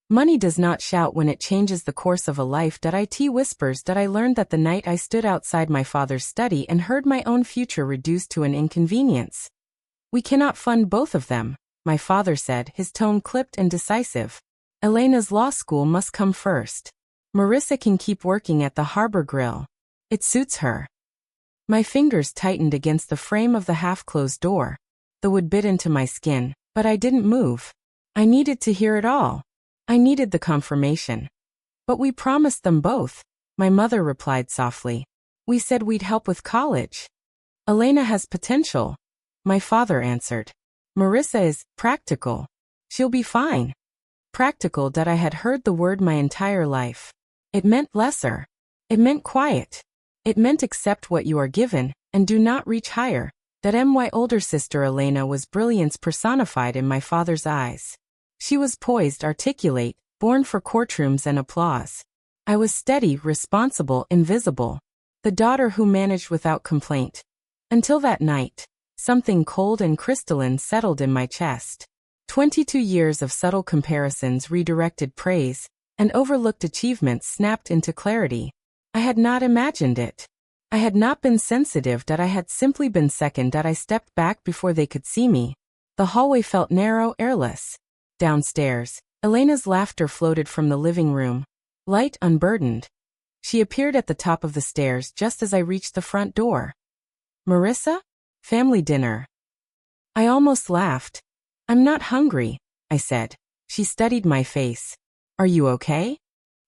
Money does not shout when it changes the course of a life. It whispers. I learned that the night I stood outside my father's study and heard my own future reduced to an inconvenience. We cannot fund both of them, my father said, his tone clipped and decisive. Elena's law school must come first. Marissa can keep working at the Harbor Grill. It suits her. My fingers tightened against the frame of the half-closed door. The wood bit into my skin, but I didn't move. I needed to hear it all. I needed the confirmation. But we promised them both, my mother replied softly. We said we'd help with college. Elena has potential, my father answered. Marissa is practical. She'll be fine. Practical. I had heard the word my entire life. It meant lesser. It meant quiet. It meant accept what you are given, and do not reach higher. My older sister Elena was brilliance personified in my father's eyes. She was poised, articulate, born for courtrooms and applause. I was steady, responsible, invisible. The daughter who managed without complaint. Until that night, something cold and crystalline settled in my chest. 22 years of subtle comparisons, redirected praise, and overlooked achievements snapped into clarity. I had not imagined it. I had not been sensitive. I had simply been second. I stepped back before they could see me. The hallway felt narrow, airless. Downstairs, Elena's laughter floated from the living room. Light, unburdened. She appeared at the top of the stairs just as I reached the front door. Marissa? Family dinner. I almost laughed. I'm not hungry, I said. She studied my face. Are you okay?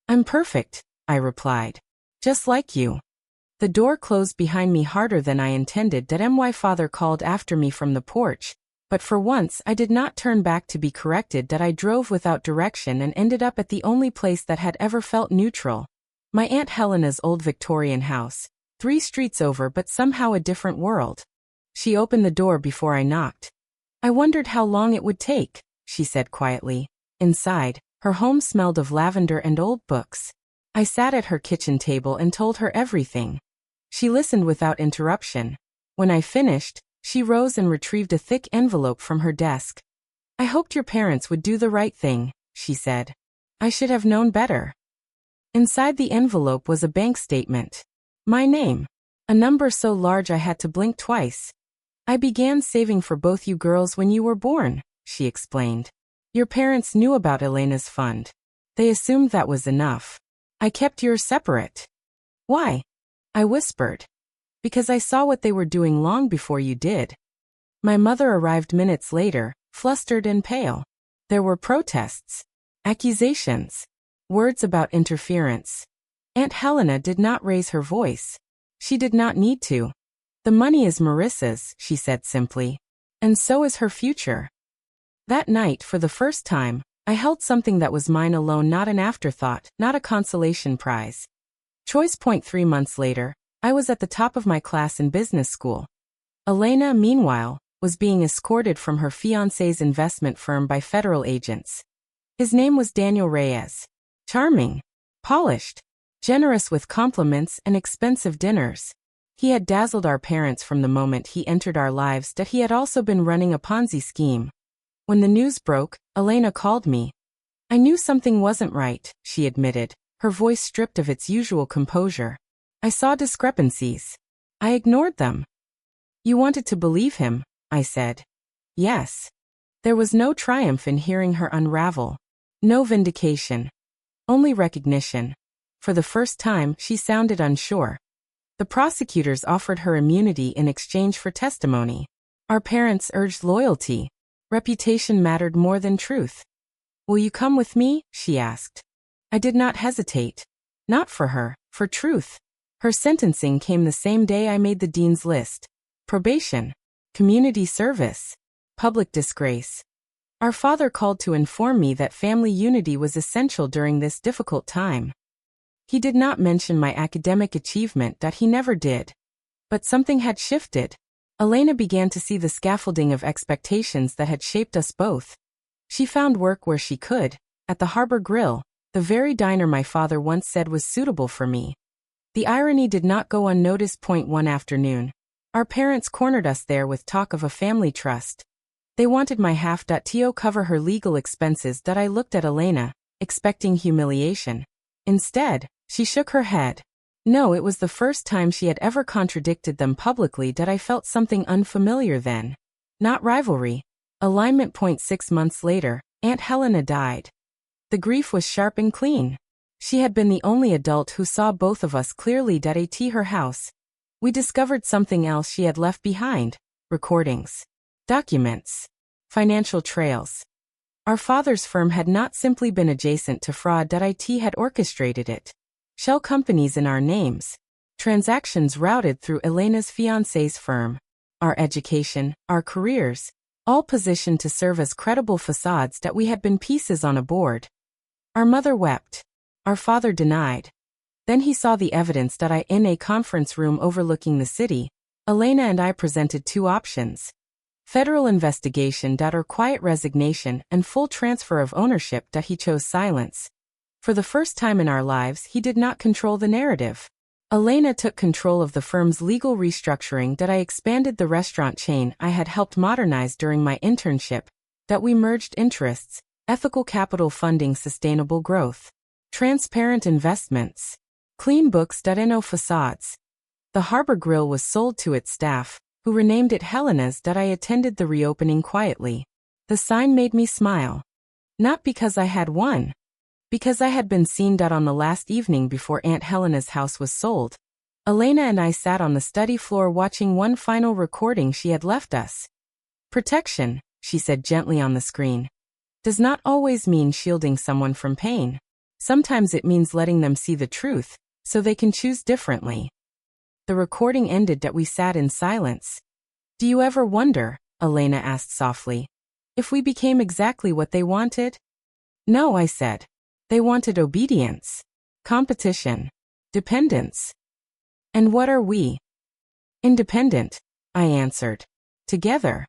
I'm perfect, I replied. Just like you. The door closed behind me harder than I intended. My father called after me from the porch, but for once I did not turn back to be corrected. I drove without direction and ended up at the only place that had ever felt neutral. My Aunt Helena's old Victorian house, 3 streets over, but somehow a different world. She opened the door before I knocked. I wondered how long it would take, she said quietly. Inside, her home smelled of lavender and old books. I sat at her kitchen table and told her everything. She listened without interruption. When I finished, she rose and retrieved a thick envelope from her desk. I hoped your parents would do the right thing, she said. I should have known better. Inside the envelope was a bank statement. My name. A number so large I had to blink twice. I began saving for both you girls when you were born, she explained. Your parents knew about Elena's fund. They assumed that was enough. I kept yours separate. Why? I whispered. Because I saw what they were doing long before you did. My mother arrived minutes later, flustered and pale. There were protests, accusations, words about interference. Aunt Helena did not raise her voice. She did not need to. The money is Marissa's, she said simply. And so is her future. That night, for the first time, I held something that was mine alone, not an afterthought, not a consolation prize. Choice point. 3 months later, I was at the top of my class in business school. Elena, meanwhile, was being escorted from her fiancé's investment firm by federal agents. His name was Daniel Reyes. Charming, polished, generous with compliments and expensive dinners. He had dazzled our parents from the moment he entered our lives. He had also been running a Ponzi scheme. When the news broke, Elena called me. I knew something wasn't right, she admitted, her voice stripped of its usual composure. I saw discrepancies. I ignored them. You wanted to believe him, I said. Yes. There was no triumph in hearing her unravel. No vindication. Only recognition. For the first time, she sounded unsure. The prosecutors offered her immunity in exchange for testimony. Our parents urged loyalty. Reputation mattered more than truth. Will you come with me? She asked. I did not hesitate. Not for her, for truth. Her sentencing came the same day I made the dean's list. Probation. Community service. Public disgrace. Our father called to inform me that family unity was essential during this difficult time. He did not mention my academic achievement, that he never did. But something had shifted. Elena began to see the scaffolding of expectations that had shaped us both. She found work where she could, at the Harbor Grill, the very diner my father once said was suitable for me. The irony did not go unnoticed. One afternoon, our parents cornered us there with talk of a family trust. They wanted my half to cover her legal expenses. I looked at Elena, expecting humiliation. Instead, she shook her head. No, it was the first time she had ever contradicted them publicly that I felt something unfamiliar then. Not rivalry. Alignment. 6 months later, Aunt Helena died. The grief was sharp and clean. She had been the only adult who saw both of us clearly at her house. We discovered something else she had left behind: recordings, documents, financial trails. Our father's firm had not simply been adjacent to fraud. It had orchestrated it. Shell companies in our names. Transactions routed through Elena's fiancé's firm. Our education, our careers, all positioned to serve as credible facades that we had been pieces on a board. Our mother wept. Our father denied. Then he saw the evidence in a conference room overlooking the city. Elena and I presented two options: federal investigation or quiet resignation and full transfer of ownership. He chose silence. For the first time in our lives, he did not control the narrative. Elena took control of the firm's legal restructuring. I expanded the restaurant chain I had helped modernize during my internship. We merged interests, ethical capital funding, sustainable growth, transparent investments, clean books. No facades. The Harbor Grill was sold to its staff, who renamed it Helena's. I attended the reopening quietly. The sign made me smile. Not because I had won. Because I had been seen. On the last evening before Aunt Helena's house was sold, Elena and I sat on the study floor watching one final recording she had left us. Protection, she said gently on the screen, does not always mean shielding someone from pain. Sometimes it means letting them see the truth, so they can choose differently. The recording ended. We sat in silence. Do you ever wonder, Elena asked softly, if we became exactly what they wanted? No, I said. They wanted obedience, competition, dependence. And what are we? Independent, I answered. Together.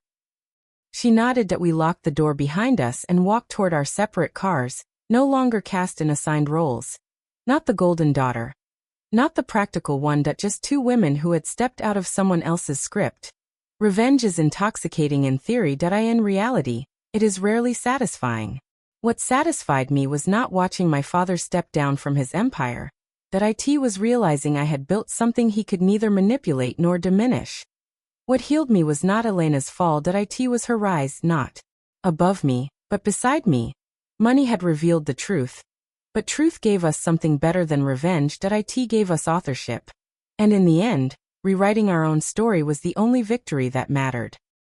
She nodded. We locked the door behind us and walked toward our separate cars, no longer cast in assigned roles. Not the golden daughter. Not the practical one. Just two women who had stepped out of someone else's script. Revenge is intoxicating in theory. In reality, it is rarely satisfying. What satisfied me was not watching my father step down from his empire. It was realizing I had built something he could neither manipulate nor diminish. What healed me was not Elena's fall. It was her rise, not above me, but beside me. Money had revealed the truth. But truth gave us something better than revenge. It gave us authorship. And in the end, rewriting our own story was the only victory that mattered.